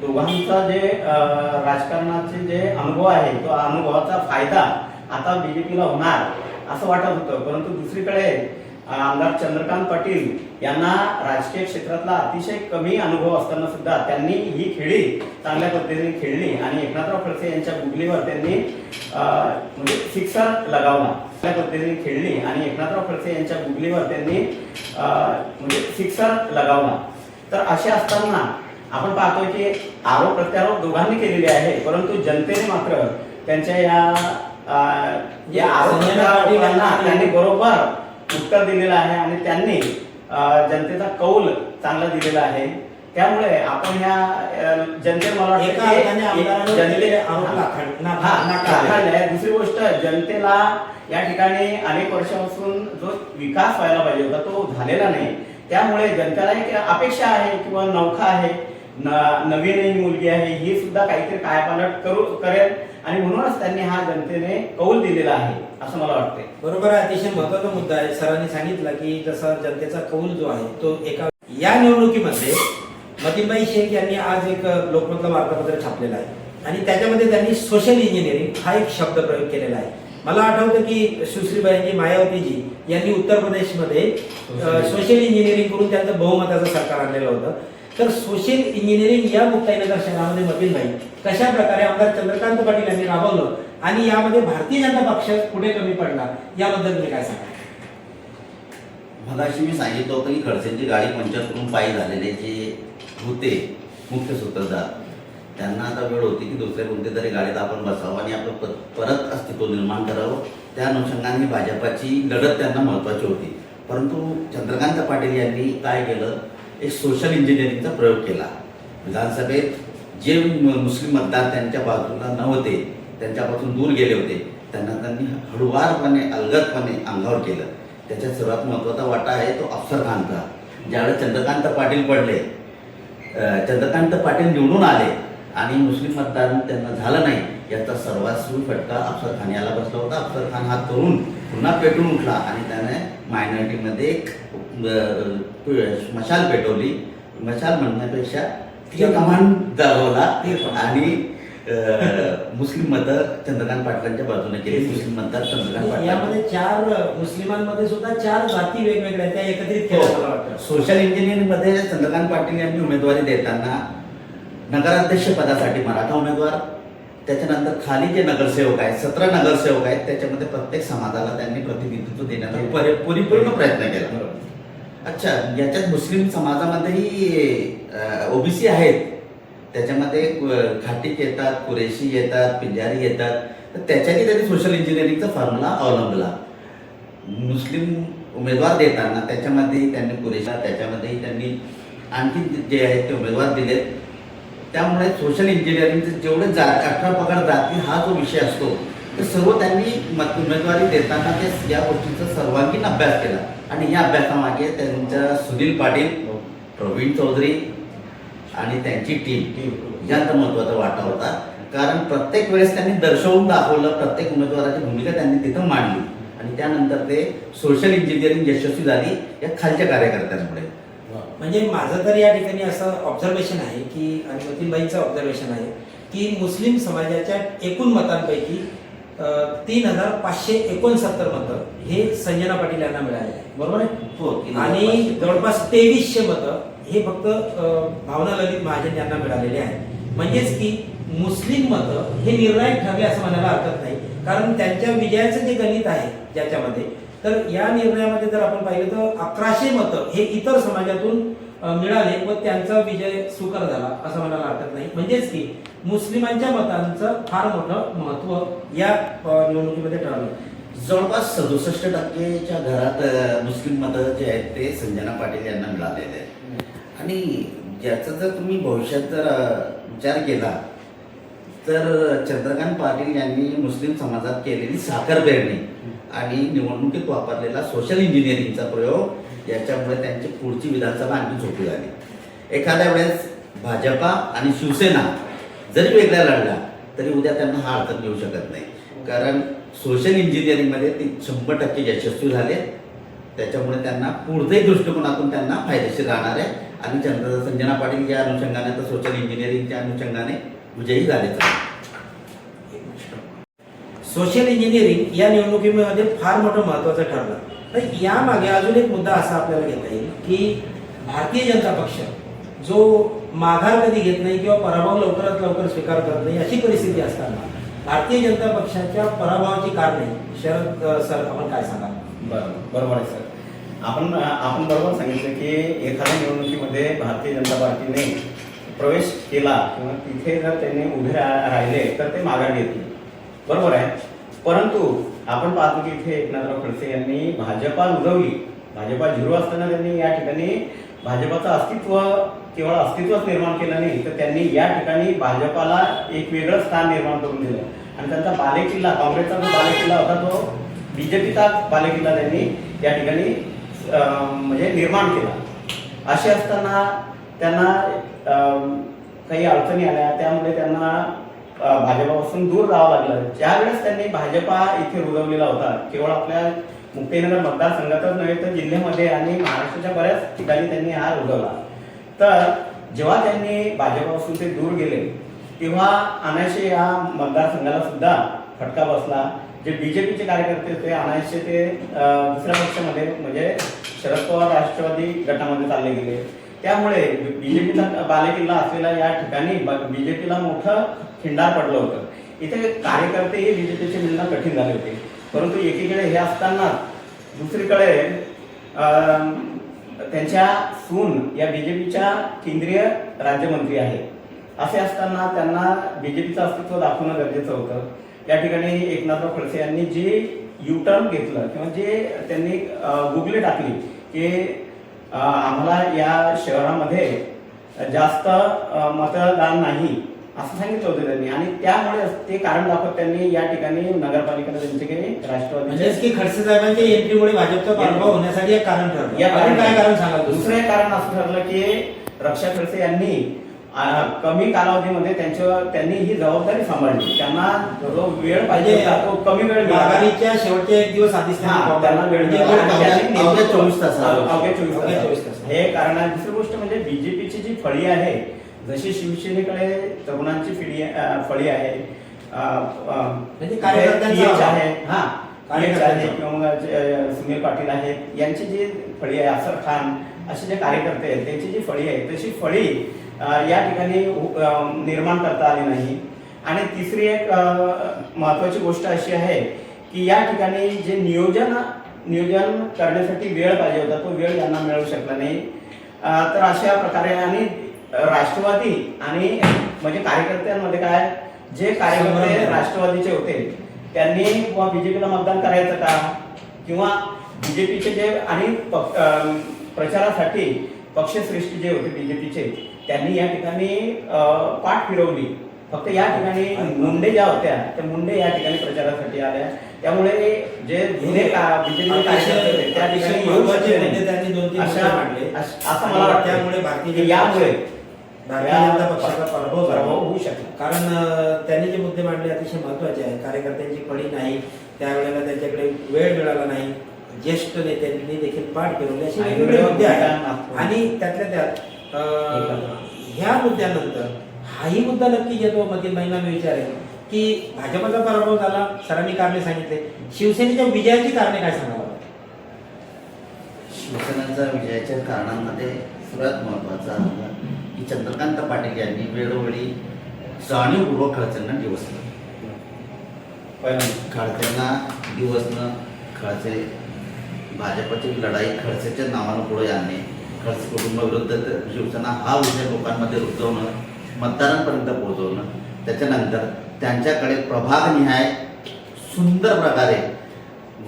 दोघांचा जे राजकारणाचे जे अनुभव आहे तो अनुभवाचा फायदा आता बीजेपीला होणार असं वाटत होतं. परंतु दुसरीकडे आमदार चंद्रकांत पाटील यांना राजकीय क्षेत्रातला अतिशय कमी अनुभव असताना सुद्धा त्यांनी ही खेळी चांगल्या पद्धतीने खेळली आणि एकनाथराव खडसे यांच्या गुगलीवर त्यांनी म्हणजे सिक्सर लगावला. चांगल्या पद्धतीने खेळली आणि एकनाथराव खडसे यांच्या गुगलीवर त्यांनी म्हणजे सिक्सर लगावला. तर असे असताना आपण पाहतोय की आरोप प्रत्यारोप दोघांनी केलेले आहे, परंतु जनतेने मात्र त्यांच्या या या आरोपांना त्यांनी बरोबर उत्तर दिलेलं आहे आणि त्यांनी जनतेचा कौल चांगला दिलेला आहे. त्यामुळे आपण ह्या जनतेला मला एका वाटतं अर्थाने आमदारांवर केलेले आरोप नाकारले. दुसरी गोष्ट, जनतेला या ठिकाणी अनेक वर्षापासून जो विकास व्हायला पाहिजे होता तो झालेला नाही. त्यामुळे जनतेला एक अपेक्षा आहे किंवा नौखा आहे, नवीन एक मुलगी आहे, ही सुद्धा काहीतरी कायापालट करेल आणि म्हणूनच त्यांनी हा जनतेने कौल दिलेला आहे असं मला वाटतंय. बरोबर आहे, अतिशय महत्वाचा मुद्दा आहे. सरांनी सांगितलं की जसा जनतेचा कौल जो आहे तो एका या निवडणुकीमध्ये मतीनबाई शेख यांनी आज एक लोकमतला वार्तापत्र छापलेलं आहे आणि त्याच्यामध्ये त्यांनी सोशल इंजिनिअरिंग हा एक शब्द प्रयोग केलेला आहे. मला आठवतं की सुश्रीबाईंजी मायावतीजी यांनी उत्तर प्रदेशमध्ये सोशल इंजिनिअरिंग करून त्यांचं बहुमताचं सरकार आणलेलं होतं. तर सोशल इंजिनिअरिंग या मुक्ताईनगर शहरामध्ये मतीनबाई कशा प्रकारे आमदार चंद्रकांत पाटील यांनी राबवलं आणि यामध्ये भारतीय जनता पक्ष पुढे कमी पडला याबद्दल तुम्ही काय सांगा? मगाशी मी सांगितलं होतं की खडसेंची गाडी पंक्चर करून पायी झालेले जे होते मुख्य सूत्रधार, त्यांना आता वेळ होती की दुसऱ्या कोणत्या तरी गाडीत आपण बसावं आणि आपलं परत अस्तित्व निर्माण करावं. त्या अनुषंगाने भाजपाची लढत त्यांना महत्त्वाची होती. परंतु चंद्रकांत पाटील यांनी काय केलं, एक सोशल इंजिनिअरिंगचा प्रयोग केला. विधानसभेत जे मुस्लिम मतदार त्यांच्या बाजूला नव्हते, त्यांच्यापासून दूर गेले होते, त्यांना त्यांनी हळुवारपणे अलगदपणे अंगावर केलं. त्याच्यात सर्वात महत्त्वाचा वाटा आहे तो अफसर खानचा. ज्यावेळेस चंद्रकांत पाटील पडले, चंद्रकांत पाटील निवडून आले आणि मुस्लिम मतदार त्यांना झालं नाही, याचा सर्वास्वी फटका अफसर खान याला बसला होता. अफसर खान हा तरुण पुन्हा पेटून उठला आणि त्याने मायनॉरिटीमध्ये एक मशाल पेटवली. मशाल म्हणण्यापेक्षा कमान दाखवला आणि मुस्लिम मतं चंद्रकांत पाटलांच्या बाजूने केली. मुस्लिम मतदार चंद्रकांत पाटील. यामध्ये 4 मुस्लिमांमध्ये सुद्धा 4 जाती वेगवेगळ्या त्या एकत्रित केल्या मला वाटतं. सोशल इंजिनिअरिंग मध्ये चंद्रकांत पाटील यांनी उमेदवारी देताना नगराध्यक्ष पदासाठी मराठा उमेदवार, त्याच्यानंतर खाली जे नगरसेवक आहेत 17 नगरसेवक आहेत, त्याच्यामध्ये प्रत्येक समाजाला त्यांनी प्रतिनिधित्व देण्याचा परिपूर्ण प्रयत्न केला. अच्छा, याच्यात मुस्लिम समाजामध्येही ओबीसी आहेत, त्याच्यामध्ये खाटीक येतात, कुरेशी येतात, पिंजारी येतात, तर त्याच्याही त्यांनी सोशल इंजिनिअरिंगचा फॉर्म्युला अवलंबला. मुस्लिम उमेदवार देताना त्याच्यामध्ये त्यांनी कुरेशा, त्याच्यामध्येही त्यांनी आणखी जे आहेत ते उमेदवार दिलेत. त्यामुळे सोशल इंजिनिअरिंगचे जेवढे 18 पगड जाती हा जो विषय असतो ते सर्व त्यांनी उमेदवारी देताना ते या गोष्टीचा सर्वांगीण अभ्यास केला आणि या अभ्यासामागे त्यांच्या सुनील पाटील, प्रवीण चौधरी आणि त्यांची टीम यांचा महत्त्वाचा वाटा होता. कारण प्रत्येक वेळेस त्यांनी दर्शवून दाखवलं, प्रत्येक उमेदवाराची भूमिका त्यांनी तिथं मांडली आणि त्यानंतर ते सोशल इंजिनिअरिंग यशस्वी झाली या खालच्या कार्यकर्त्यांमुळे. म्हणजे माझं तर या ठिकाणी असं ऑब्झर्वेशन आहे की, आणि मतीनबाईंचं ऑब्झर्वेशन आहे की मुस्लिम समाजाच्या एकूण मतांपैकी 3,569 मतं हे संजना पाटील यांना मिळाले आहे, बरोबर आहे? हो. आणि जवळपास 2300 मतं हे फक्त भावना ललित महाजन यांना मिळालेले आहे. म्हणजेच की मुस्लिम मतं हे निर्णायक ठरले असं म्हणायला हरकत नाही. कारण त्यांच्या विजयाचं जे गणित आहे ज्याच्यामध्ये, तर या निर्णयामध्ये जर आपण पाहिलं तर 1100 मतं हे इतर समाजातून मिळाले व त्यांचा विजय सुकर झाला असं म्हणायला हरकत नाही. म्हणजेच की मुस्लिमांच्या मतांचं फार मोठं महत्त्व या निवडणुकीमध्ये ठरलं. जवळपास 67% घरात मुस्लिम मतं जे आहेत ते संजना पाटील यांना मिळालेले आहेत. आणि ज्याचा जर तुम्ही भविष्यात जर विचार केला तर चंद्रकांत पाटील यांनी मुस्लिम समाजात केलेली साखर पेरणी आणि निवडणुकीत वापरलेला सोशल इंजिनिअरिंगचा प्रयोग याच्यामुळे त्यांची पुढची विधानसभा आणखी सोपी झाली. एखाद्या वेळेस भाजपा आणि शिवसेना जरी वेगळ्या लढल्या तरी उद्या त्यांना हा अडचण येऊ शकत नाही. कारण सोशल इंजिनिअरिंगमध्ये ते 100% यशस्वी झाले. त्याच्यामुळे त्यांना पुढच्याही दृष्टिकोनातून त्यांना फायदेशीर राहणार आहे आणि संजना पाटील या अनुषंगाने तर सोशल इंजिनिअरिंगच्या अनुषंगाने विजयी झालेच आहे. सोशल इंजिनिअरिंग या निवडणुकीमध्ये फार मोठं महत्त्वाचं ठरलं. तर यामागे अजून एक मुद्दा असा आपल्याला घेता येईल की भारतीय जनता पक्ष जो माघार कधी घेत नाही किंवा पराभव लवकरात लवकर स्वीकार करत नाही अशी परिस्थिती असताना भारतीय जनता पक्षाच्या पराभवाची कारणे शरद सर आपण काय सांगा? बरोबर आहे सर. आपण बरोबर सांगितलं की एखाद्या निवडणुकीमध्ये भारतीय जनता पार्टीने प्रवेश केला किंवा तिथे जर त्यांनी उभे राहिले तर ते माघार घेतील, बरोबर आहे. परंतु आपण पाहतो की इथे एकनाथराव खडसे यांनी भाजपा रुजवली. भाजपा 0 असताना त्यांनी या ठिकाणी भाजपाचं अस्तित्व केवळ अस्तित्वच निर्माण केलं नाही, तर त्यांनी या ठिकाणी भाजपाला एक वेगळं स्थान निर्माण करून दिलं. आणि त्यांचा बालेकिल्ला, काँग्रेसचा जो बालेकिल्ला होता तो बीजेपीचा बालेकिल्ला त्यांनी या ठिकाणी म्हणजे निर्माण केला. असे असताना त्यांना काही अडचणी आल्या, त्यामुळे त्यांना भाजपापासून दूर जावं लागलं. ज्यावेळेस त्यांनी भाजपा इथे रुजवलेला होता, केवळ आपल्या मुक्ताईनगर मतदारसंघातच नव्हे तर जिल्ह्यामध्ये आणि महाराष्ट्राच्या बऱ्याच ठिकाणी त्यांनी हा रुजवला. तर जेव्हा त्यांनी भाजपापासून ते दूर गेले तेव्हा अनायसे या मतदारसंघाला सुद्धा फटका बसला. जे बीजेपीचे कार्यकर्ते होते अनायसे ते दुसऱ्या पक्षामध्ये म्हणजे शरद पवार राष्ट्रवादी गटामध्ये चालले गेले. त्यामुळे बीजेपीचा बालेकिल्ला असलेला या ठिकाणी बीजेपीला मोठं खिंडार पडलं होतं. इथे कार्यकर्तेही बीजेपीचे मिळणं कठीण झाले होते. परंतु एकीकडे हे असताना दुसरीकडे त्यांच्या सून या बीजेपीच्या केंद्रीय राज्यमंत्री आहे. असे असताना त्यांना बीजेपीचं अस्तित्व दाखवणं गरजेचं होतं. या ठिकाणी एकनाथराव खडसे यांनी जे युटर्न घेतलं किंवा जे त्यांनी गुगली टाकली की आम्हाला या शहरामध्ये जास्त मतदान नाही असं सांगितलं होतं त्यांनी. आणि त्यामुळे ते कारण दाखवत त्यांनी या ठिकाणी नगरपालिकेला त्यांचे काही राष्ट्रवादी म्हणजेच की खडसे साहेबांच्या एंट्रीमुळे भाजपचा पराभव होण्यासाठी एक कारण ठरलं. या कारण काय कारण सांगा? दुसरं एक कारण असं ठरलं की रक्षा खडसे यांनी कमी कालावधीमध्ये त्यांनी ही जबाबदारी सांभाळली. त्यांना जो वेळ पाहिजे होता तो कमी वेळ मिळाला. आघाडीच्या शेवटचे एक दिवस आधीच त्यांना वेळ मिळाला. अवघ्या 24 तास. अवघ्या 24 तास हे कारण आहे. दुसरी गोष्ट म्हणजे बीजेपीची जी फळी आहे, जशी शिवसेनेकडे तरुणांची फळी आहे, म्हणजे कार्यकर्त्यांचा आहे, हा आहे किंवा मग सुनील पाटील आहेत, यांची जी फळी आहे, असर खान असे जे कार्यकर्ते आहेत त्यांची जी फळी आहे तशी फळी या ठिकाणी निर्माण करता आली नाही. आणि तिसरी एक महत्वाची गोष्ट अशी आहे की या ठिकाणी जे नियोजन करण्यासाठी वेळ पाहिजे होता तो वेळ यांना मिळू शकला नाही. तर अशा प्रकारे आणि राष्ट्रवादी आणि म्हणजे कार्यकर्त्यांमध्ये काय, जे कार्यकर्ते राष्ट्रवादीचे होते त्यांनी किंवा बीजेपीला मतदान करायचं का, किंवा बीजेपीचे जे आणि प्रचारासाठी पक्षश्रेष्ठी जे होते बीजेपीचे त्यांनी या ठिकाणी पाठ फिरवली. फक्त या ठिकाणी मुंडे ज्या होत्या त्या मुंडे या ठिकाणी प्रचारासाठी आल्या. त्यामुळे जे जुने बीजेपी कार्यकर्ते होते त्या ठिकाणी त्यांनी 2-3 असं मला वाटतं. त्यामुळे भारतीय यामुळे भारतीय जनता पक्षाचा पराभव होऊ शकला. कारण त्यांनी जे मुद्दे मांडले अतिशय महत्वाचे आहे. कार्यकर्त्यांची फळी नाही, त्यावेळेला त्यांच्याकडे वेळ मिळाला नाही, ज्येष्ठ नेत्यांनी देखील पाठ फिरवली असे वेगवेगळे मुद्दे आहेत. आणि त्यातल्या त्यात ह्या मुद्द्यानंतर हाही मुद्दा नक्की येतो मधील महिला मी विचारेन की भाजपचा पराभव झाला, सरांनी कारणे सांगितले, शिवसेनेच्या विजयाची कारणे काय सांगावं? शिवसेनेच्या विजयाच्या कारणांमध्ये सर्वात महत्वाचा की चंद्रकांत पाटील यांनी वेळोवेळी जाणीवपूर्वक खडसेंना डिवसलं. खडसेंना डिवसणं, खडसे भाजपची लढाई खडसेच्या नावानं पुढे आणणे, खडसे कुटुंबाविरुद्ध शिवसेना हा विषय लोकांमध्ये रुजवणं, मतदारांपर्यंत पोहोचवणं, त्याच्यानंतर त्यांच्याकडे प्रभागनिहाय सुंदर प्रकारे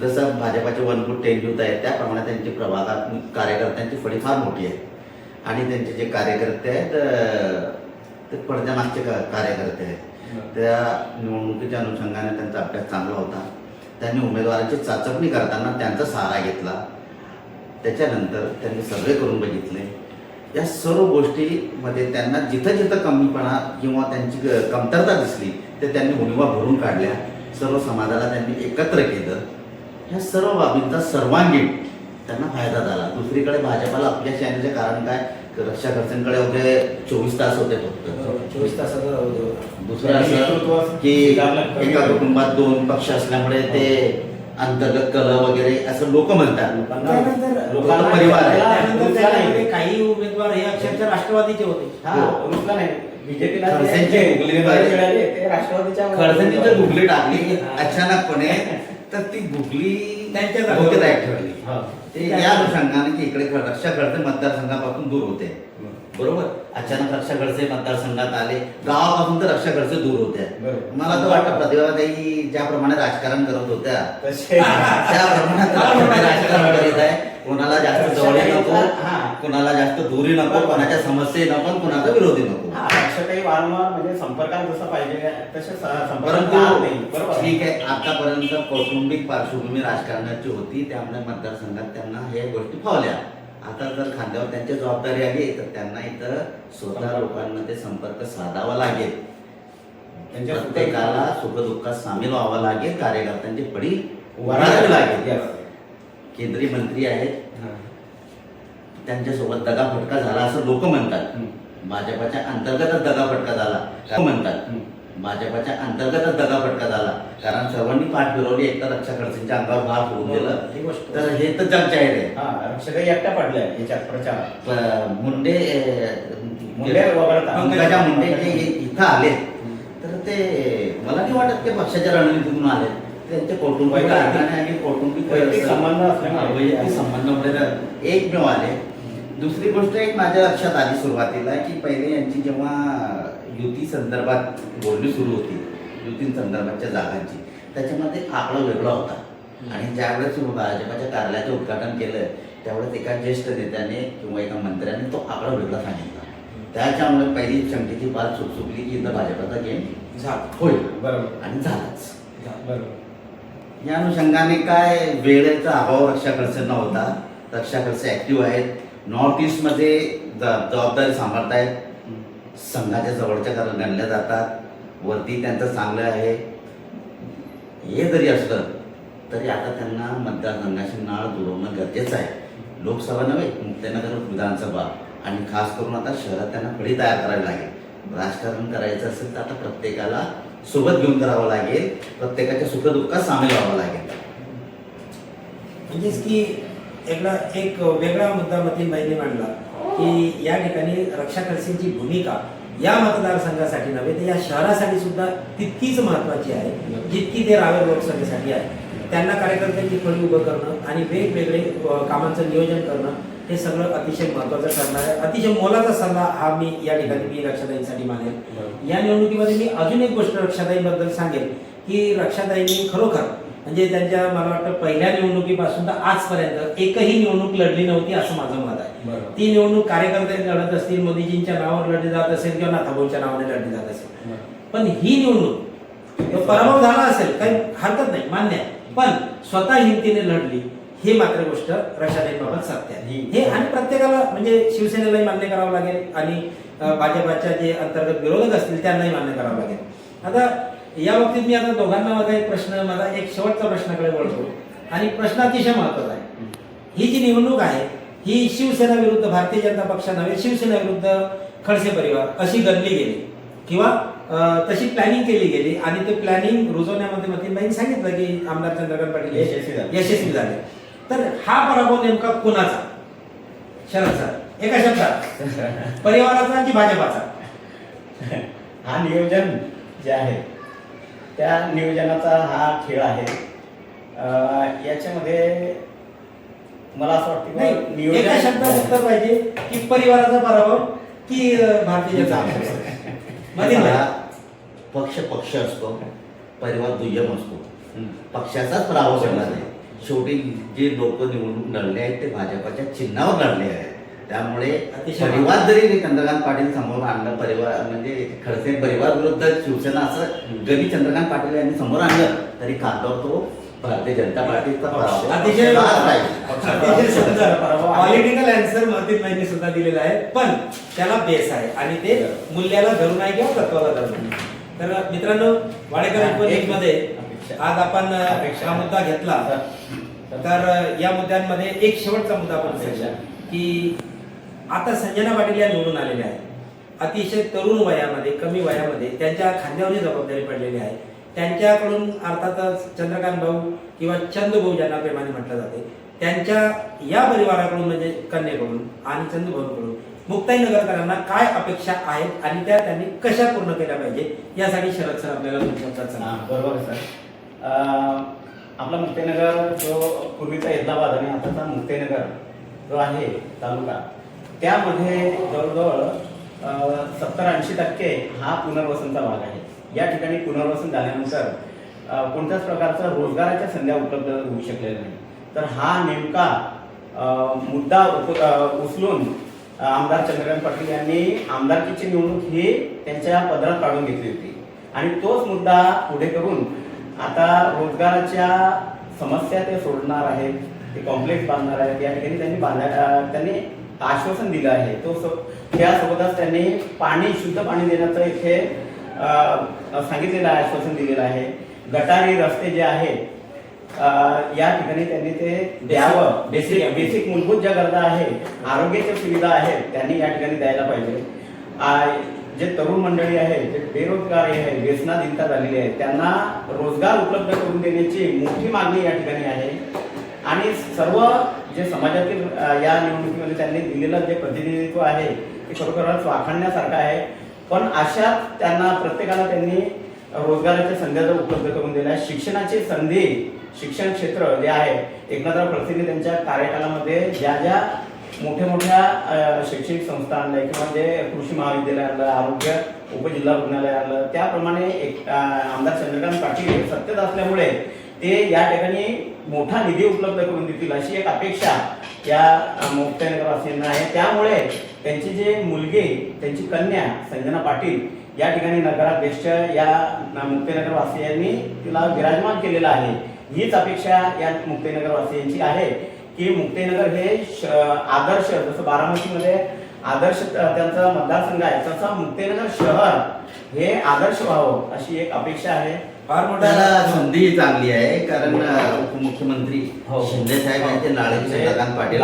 जसं भाजपाचे 1 फूट 10 यूथ आहे त्याप्रमाणे त्यांची प्रभागात कार्यकर्त्यांची फळी फार मोठी आहे. आणि त्यांचे जे कार्यकर्ते आहेत ते पडद्यामागचे कार्यकर्ते आहेत. त्या निवडणुकीच्या अनुषंगाने त्यांचा अभ्यास चांगला होता. त्यांनी उमेदवारांची चाचपणी करताना त्यांचा सहारा घेतला. त्याच्यानंतर त्यांनी सर्वे करून बघितले. या सर्व गोष्टीमध्ये त्यांना जिथं जिथं कमीपणा किंवा त्यांची कमतरता दिसली ते त्यांनी उणिवा भरून काढल्या. सर्व समाजाला त्यांनी एकत्र केलं. ह्या सर्व बाबींचा सर्वांगीण त्यांना फायदा झाला. दुसरीकडे भाजपाला अपयश येण्याचे कारण काय, रक्षा खडसेंकडे वगैरे 24 तास होते फक्त. 24 तासाचं दुसरं असं की एका कुटुंबात 2 पक्ष असल्यामुळे ते अंतर्गत कल वगैरे असं लोक म्हणतात. लोकांना परिवार आहे. त्यानंतर काही उमेदवार हे अक्षरशः राष्ट्रवादीचे होते. बीजेपीला खडसेंनी जर गुगली टाकली अचानकपणे तर ती गुगली त्यांच्या ठेवली. ते या अनुषंगाने की इकडे रक्षा खडसे मतदारसंघापासून दूर होते. बरोबर. अचानक रक्षा खडसे मतदारसंघात आले, गावापासून तर रक्षा खडसे दूर होत्या. बरोबर. मला तर वाटतं प्रतिभाताई ज्याप्रमाणे राजकारण करत होत्या तसे त्याप्रमाणे राजकारण करीत आहे. कोणाला जास्त जवळी नको, कोणाला जास्त दूरी नको, कोणाच्या समस्या नको, कोणाचा विरोधी नको. रक्षाताई वारंवार म्हणजे संपर्कात जसं पाहिजे तसे संपर्क परंतु नाही. बरोबर. ठीक आहे, आतापर्यंत कौटुंबिक पार्श्वभूमी राजकारणाची होती, त्यामुळे मतदारसंघात त्यांना हे गोष्टी फावल्या. आता जर खांद्यावर त्यांची जबाबदारी आली तर त्यांना इथं स्वतः लोकांमध्ये संपर्क साधावा लागेल. त्यांच्या प्रत्येकाला सुखदुःखात सामील व्हावं लागेल. कार्यकर्त्यांची पडी उभारावी उभारावी लागेल. लागेल. केंद्रीय मंत्री आहेत, त्यांच्यासोबत दगाफटका झाला असं लोक म्हणतात. भाजपाच्या अंतर्गतच दगाफटका झाला का म्हणतात. भाजपाच्या अंतर्गतच दगाफटका झाला, कारण सर्वांनी पाठ फिरवली. एकतर रक्षा खडसेंच्या अंगावर भार फोडून दिलं. ही गोष्ट तर हे तर जग जाहीर आहे. रक्षाताई एकट्या पडल्या याच्यात प्रचार. मुंडे मुंडे वगळता. पंकजा मुंडे जे इथं आले तर ते मला नाही वाटत ते पक्षाच्या रणनीतीतून आले. त्यांचे कौटुंबिक कारणाने आणि कौटुंबिक वैयक्तिक संबंध असल्यामुळे. वैयक्तिक संबंधामुळे एकमेव आले. दुसरी गोष्ट एक माझ्या लक्षात आली सुरुवातीला की पहिले यांची जेव्हा युती संदर्भात बोलणी सुरू होती, युती संदर्भातच्या जागांची, त्याच्यामध्ये आकडा वेगळा होता. आणि ज्यावेळेस भाजपाच्या कार्यालयाचं उद्घाटन केलं त्यावेळेस एका ज्येष्ठ नेत्याने किंवा एका मंत्र्याने तो आकडा वेगळा सांगितला. त्याच्यामुळे पहिली शंकेची बात सुटली की इथं भाजपाचा गेम होईल. बरोबर. आणि झालाच. बरोबर. या अनुषंगाने काय वेळेचा अभाव रक्षा खडसेंना होता. रक्षा खडसे ऍक्टिव्ह आहेत, नॉर्थ ईस्ट मध्ये जबाबदारी सांभाळतायत, संघाच्या जवळच्या गणल्या जातात, वरती त्यांचं चांगलं आहे. हे जरी असलं तरी आता त्यांना मतदारसंघाची नाळ दुरवणं गरजेचं आहे. लोकसभा नव्हे, मुक्ताईनगर विधानसभा आणि खास करून आता शहरात त्यांना पडी तयार करावी लागेल. राजकारण करायचं असेल तर आता प्रत्येकाला सोबत घेऊन करावं लागेल, प्रत्येकाच्या सुखदुःखात सामील व्हावं लागेल. म्हणजेच की एक वेगळा मुद्दा मतीनबाईंनी मांडला की या ठिकाणी रक्षा खडसेंची भूमिका या मतदारसंघासाठी नव्हे तर या शहरासाठी सुद्धा तितकीच महत्वाची आहे जितकी ते रावेर लोकसभेसाठी आहे. त्यांना कार्यकर्त्यांची फळी उभं करणं आणि वेगवेगळे कामांचं नियोजन करणं हे सगळं अतिशय महत्वाचं ठरणार आहे. अतिशय मोलाचा सल्ला हा मी या ठिकाणी मी रक्षाताईंसाठी मानेल. या निवडणुकीमध्ये मी अजून एक गोष्ट रक्षाताईंबद्दल सांगेल की रक्षाताईंनी खरोखर म्हणजे त्यांच्या मला वाटतं पहिल्या निवडणुकीपासून तर आजपर्यंत एकही निवडणूक लढली नव्हती असं माझं मत आहे. ती निवडणूक कार्यकर्ते लढत असतील, मोदीजींच्या नावावर लढली जात असेल किंवा नाथाभाऊंच्या नावाने लढली जात असेल, पण ही निवडणूक पराभव झाला असेल काही हरकत नाही, मान्य आहे, पण स्वतः हिमतीने लढली हे मात्र गोष्ट रक्षाताईंबाबत सत्य आहे. हे आणि प्रत्येकाला म्हणजे शिवसेनेलाही मान्य करावं लागेल आणि भाजपाच्या जे अंतर्गत विरोधक असतील त्यांनाही मान्य करावं लागेल. आता या बाबतीत मी आता दोघांना माझा एक प्रश्न, माझा एक शेवटचा प्रश्नाकडे वळतो आणि प्रश्न अतिशय महत्वाचा आहे. ही जी निवडणूक आहे ही शिवसेना विरुद्ध भारतीय जनता पक्ष नव्हे, शिवसेना विरुद्ध खडसे परिवार अशी गणली गेली किंवा तशी प्लॅनिंग केली गेली आणि ते प्लॅनिंग रुजवण्यामध्ये मतीनबाईंनी सांगितलं की आमदार चंद्रकांत पाटील यशस्वी झाले. तर हा पराभव नेमका कोणाचा? शरद सर एका शब्दात, परिवाराचा की भाजपाचा? हा नियोजन जे आहे त्या नियोजनाचा हा खेळ आहे. याच्यामध्ये मला असं वाटतं की एका शब्दात उत्तर पाहिजे की परिवाराचा पराभव की भारतीय जनता पक्ष पक्ष असतो, परिवार दुय्यम असतो. पक्षाचाच पराभव झाला नाही. शेवटी जे लोक निवडणूक लढले आहेत ते भाजपाच्या चिन्हावर लढले आहेत. त्यामुळे परिवार जरी चंद्रकांत पाटील समोर आणलं, परिवार म्हणजे खडसे परिवार विरुद्ध शिवसेना असं जरी चंद्रकांत पाटील यांनी समोर आणलं तरी कागदावर तो भारतीय जनता पार्टीचा पॉलिटिकल आन्सर मतीनबाईंनी सुद्धा दिलेला आहे, पण त्याला बेस आहे आणि ते मूल्याला धरून आहे किंवा तत्वाला धरून आहे. तर मित्रांनो, वाडेकर मध्ये आज आपण हा मुद्दा घेतला. तर या मुद्द्यांमध्ये एक शेवटचा मुद्दा आपण सांगितला की आता संजना पाटील या निवडून आलेल्या आहेत. अतिशय तरुण वयामध्ये, कमी वयामध्ये त्यांच्या खांद्यावर जबाबदारी पडलेली आहे. त्यांच्याकडून अर्थातच चंद्रकांत भाऊ किंवा चंदूभाऊ ज्यांना प्रेमाने म्हटलं जाते त्यांच्या या परिवाराकडून म्हणजे कन्येकडून आणि चंदूभाऊकडून मुक्ताईनगरकरांना काय अपेक्षा आहेत आणि त्या त्यांनी कशा पूर्ण केल्या पाहिजे यासाठी शरद सर आपल्याला बरोबर आहे सर. आपला मुक्ताईनगर जो पूर्वीचा हैदराबाद आणि आताचा मुक्ताईनगर जो आहे तालुका, त्यामध्ये जवळजवळ 70-80% हा पुनर्वसनचा भाग आहे. या ठिकाणी पुनर्वसन झाल्यानंतर कोणत्याच प्रकारचा रोजगाराच्या संध्या उपलब्ध होऊ शकलेल्या नाही. तर हा नेमका मुद्दा उचलून आमदार चंद्रकांत पाटील यांनी आमदारकीची निवडणूक ही त्यांच्या पदरात काढून घेतली होती आणि तोच मुद्दा पुढे करून आता रोजगाराच्या समस्या ते सोडणार आहेत, ते कॉम्प्लेक्स बांधणार आहेत. या ठिकाणी त्यांनी आश्वासन दिलं आहे. त्यासोबतच त्यांनी शुद्ध पाणी देण्याचं इथे सांगितलेलं आहे, आश्वासन दिलेलं आहे. गटारी रस्ते जे आहेत या ठिकाणी त्यांनी ते द्यावं. बेसिक मूलभूत ज्या गरजा आहेत, आरोग्याच्या सुविधा आहेत, त्यांनी या ठिकाणी द्यायला पाहिजे. जे तरुण मंडळी आहेत, जे बेरोजगार आहे, व्यसनाधीनता झालेली आहे, त्यांना रोजगार उपलब्ध करून देण्याची मोठी मागणी या ठिकाणी आहे. आणि सर्व जे समाजातील या निवडणुकीमध्ये त्यांनी दिलेलं जे प्रतिनिधित्व आहे ते खरोखरच वाखाणण्यासारखं आहे. पण अशाच त्यांना प्रत्येकाला त्यांनी रोजगाराच्या संधी उपलब्ध करून दिल्या. शिक्षणाची संधी, शिक्षण क्षेत्र जे आहे, एकनाथराव खडसेंनी त्यांच्या कार्यकालामध्ये ज्या मोठ्या शैक्षणिक संस्था आणल्या किंवा जे कृषी महाविद्यालय आणलं, आरोग्य उपजिल्हा रुग्णालय आणलं, त्याप्रमाणे आमदार चंद्रकांत पाटील सत्तेत असल्यामुळे ते या ठिकाणी मोठा निधी उपलब्ध करून देतील अशी एक अपेक्षा या मुक्ताईनगरवासियांना आहे. त्यामुळे त्यांची जे मुलगी, त्यांची कन्या संजना पाटील या ठिकाणी नगराध्यक्ष या मुक्ताईनगरवासियांनी तिला विराजमान केलेला आहे. हीच अपेक्षा या मुक्ताईनगरवासियांची आहे की मुक्ताईनगर हे आदर्श, जसं बारामतीमध्ये आदर्श त्यांचा मतदारसंघ आहे, तसा मुक्ताईनगर शहर हे आदर्श व्हावं अशी एक अपेक्षा आहे. फार मोठा त्याला संधी चांगली आहे, कारण उपमुख्यमंत्री शिंदे साहेब यांचे लाडके चंद्रकांत पाटील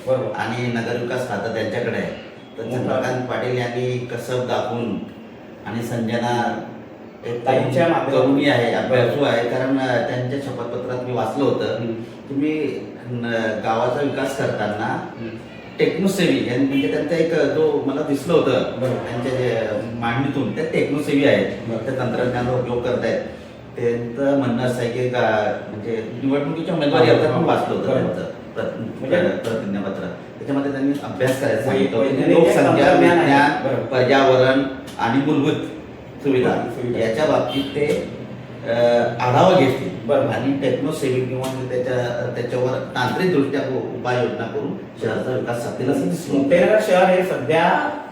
बरोबर आणि नगरविकास खातं त्यांच्याकडे आहे. तर चंद्रकांत पाटील यांनी कसब दाखवून आणि संजना तरुणी आहे, अभ्यासू आहे. कारण त्यांच्या शपथपत्रात मी वाचलं होतं, तुम्ही गावाचा विकास करताना टेक्नोसेवी म्हणजे त्यांचा एक जो मला दिसलं होतं त्यांच्या जे मांडणीतून, ते टेक्नोसेवी आहेत, त्या तंत्रज्ञानाचा उपयोग करतायत. त्यांचं म्हणणं असं आहे की म्हणजे निवडणुकीच्या उमेदवारी अर्जात पण वाचलं होतं त्यांचं प्रतिज्ञापत्र. त्याच्यामध्ये त्यांनी अभ्यास करायचा सांगितलं होतं. लोकसंख्या, विज्ञान, पर्यावरण आणि मूलभूत सुविधा याच्या बाबतीत ते आढावा घेतील आणि टेक्नोसेवी किंवा त्याच्यावर तांत्रिक दृष्ट्या उपाययोजना करून शहराचा विकास साधेल असं दिसलं. मुक्ताईनगर शहर हे सध्या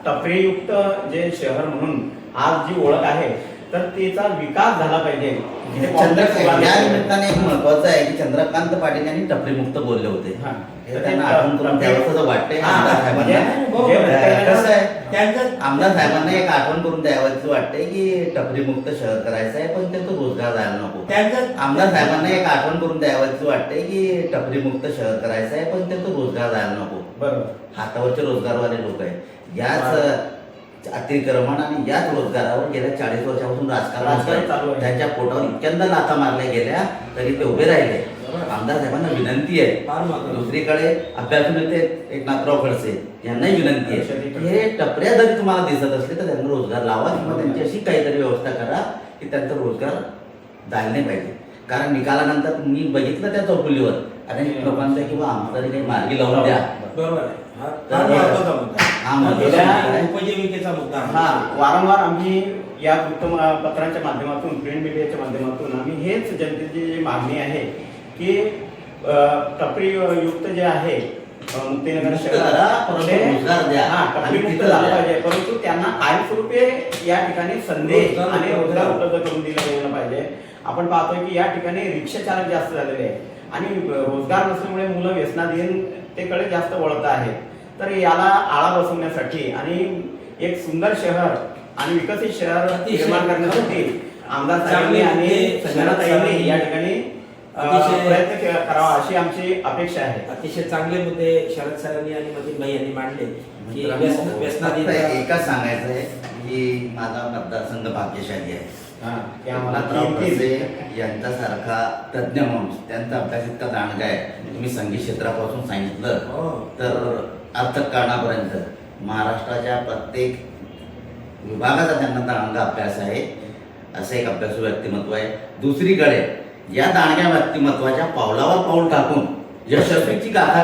टपरीयुक्त जे शहर म्हणून आज जी ओळख आहे, तर त्याचा विकास झाला पाहिजे. या निमित्ताने एक महत्वाचं आहे की चंद्रकांत पाटील यांनी टपरीमुक्त बोलले होते. त्यांना आठवण करून द्यावं वाटतंय. आमदार साहेबांना एक आठवण करून द्यावं वाटतंय की टपरीमुक्त शहर करायचं आहे, पण त्याचं रोजगार जायला नको. आमदार साहेबांना एक आठवण करून द्यावं वाटतंय की टपरीमुक्त शहर करायचं आहे, पण त्याचं रोजगार जायला नको. बरोबर, हातावरचे रोजगारवाले लोक आहेत. याच अतिक्रमण आणि याच रोजगारावर गेल्या 40 वर्षापासून राजकारण चालू आहे. त्यांच्या पोटावर इतक्यांदा लाथा मारल्या गेल्या तरी ते उभे राहिले. आमदार साहेबांना विनंती आहे, दुसरीकडे अभ्यासू नेते एकनाथराव खडसे यांनाही विनंती आहे, हे टपऱ्या जरी तुम्हाला दिसत असले तर त्यांना रोजगार लावा किंवा त्यांची अशी काहीतरी व्यवस्था करा की त्यांचा रोजगार जायला नाही पाहिजे. कारण निकालानंतर मी बघितलं त्या चौकुलीवर अनेक लोकांचा किंवा आमदारी काही मार्गी लावून द्या. उपजीविकेचा मुद्दा वारंवार आम्ही या वृत्तपत्रांच्या माध्यमातून, प्रिंट मीडियाच्या माध्यमातून आम्ही हेच जनतेची जी मागणी आहे की टपरीयुक्त जे आहे मुक्ताईनगर शहरात टपरीमुक्त झालं पाहिजे, परंतु त्यांना कायमस्वरूपी या ठिकाणी संधी आणि रोजगार उपलब्ध करून दिला गेला पाहिजे. आपण पाहतोय की या ठिकाणी रिक्षा चालक जास्त झालेले आहेत आणि रोजगार नसल्यामुळे मुलं व्यसनाधीनतेकडे जास्त वळत आहेत. तर याला आळा बसवण्यासाठी आणि एक सुंदर शहर आणि विकसित शहर निर्माण करण्यासाठी आमदार साहेबांनी आणि संजनाताईंनी या ठिकाणी प्रयत्न करावा अशी आमची अपेक्षा आहे. अतिशय चांगले मुद्दे शरद सरांनी आणि मतीन भाई यांनी मांडले की एकच सांगायचं आहे की माझा मतदारसंघ भाग्यशाली आहे. यांच्यासारखा तज्ञ माणूस, त्यांचा अभ्यास इतका दांडगा आहे. तुम्ही संगीत क्षेत्रापासून सांगितलं तर अर्थकारणापर्यंत महाराष्ट्राच्या प्रत्येक विभागाचा त्यांना दांडगा अभ्यास आहे. असं एक अभ्यासू व्यक्तिमत्व आहे. दुसरीकडे या दांडग्या व्यक्तिमत्वाच्या पावलावर पाऊल टाकून यशस्वीची गाथा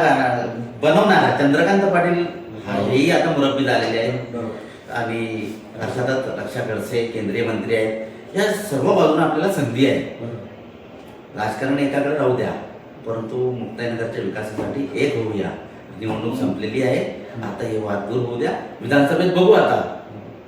बनवणारा चंद्रकांत पाटील हेही आता मुरब्बी झालेले आहेत बरोबर. आणि अर्थातच रक्षा खडसे केंद्रीय मंत्री आहेत. या सर्व बाजूने आपल्याला संधी आहे. राजकारण एकाकडे राहू द्या, परंतु मुक्ताईनगरच्या विकासासाठी एक होऊया. निवडणूक संपलेली आहे, आता हे वाद दूर होऊ द्या. विधानसभेत बघू आता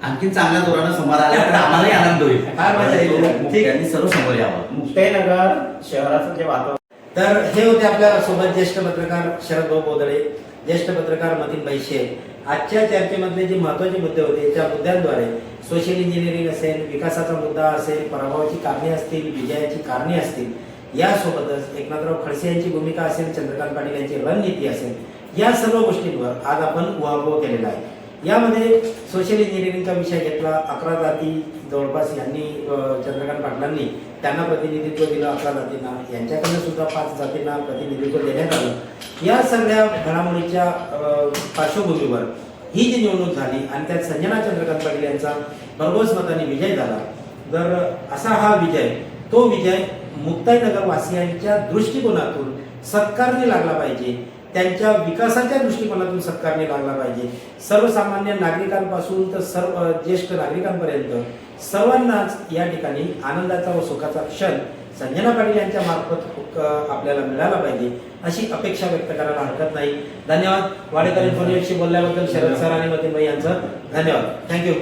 आणखी चांगल्या धोरणानं समोर आल्या तर आम्हालाही आनंद होईल. फार मजा येईल. ठीक. त्यांनी सर्व समोर यावं. मुक्ताईनगर शहराचं जे वातावरण तर हे होते आपल्या सोबत ज्येष्ठ पत्रकार शरद भाऊ बोदळे, ज्येष्ठ पत्रकार मतीन भाई शेख. आजच्या चर्चेमधले जे महत्त्वाचे मुद्दे होते त्या मुद्द्यांद्वारे सोशल इंजिनिअरिंग असेल, विकासाचा मुद्दा असेल, पराभवाची कारणे असतील, विजयाची कारणे असतील, यासोबतच एकनाथराव खडसे यांची भूमिका असेल, चंद्रकांत पाटील यांची रणनीती असेल, या सर्व गोष्टींवर आज आपण उहापोह केलेला आहे. यामध्ये सोशल इंजिनिअरिंगचा विषय घेतला. 11 जाती जवळपास यांनी चंद्रकांत पाटलांनी त्यांना प्रतिनिधित्व दिलं 11 जातींना, यांच्याकडनं सुद्धा 5 जातींना प्रतिनिधित्व देण्यात आलं. या सगळ्या घडामोडीच्या पार्श्वभूमीवर ही जी निवडणूक झाली आणि त्यात संजना चंद्रकांत पाटील यांचा भरघोस मताने विजय झाला. तर असा हा विजय, तो विजय मुक्ताईनगर वासियांच्या दृष्टिकोनातून सत्कारने लागला पाहिजे, त्यांच्या विकासाच्या दृष्टिकोनातून सत्कारने लागला पाहिजे. सर्वसामान्य नागरिकांपासून तर सर्व ज्येष्ठ नागरिकांपर्यंत सर्वांनाच या ठिकाणी आनंदाचा व सुखाचा क्षण संजना पाटील यांच्या मार्फत आपल्याला मिळाला पाहिजे अशी अपेक्षा व्यक्त करायला हरकत नाही. धन्यवाद. वाडेकर इन्फॉर्मेशनशी बोलल्याबद्दल शरद सर आणि मतीन भाई यांचं धन्यवाद. थँक्यू.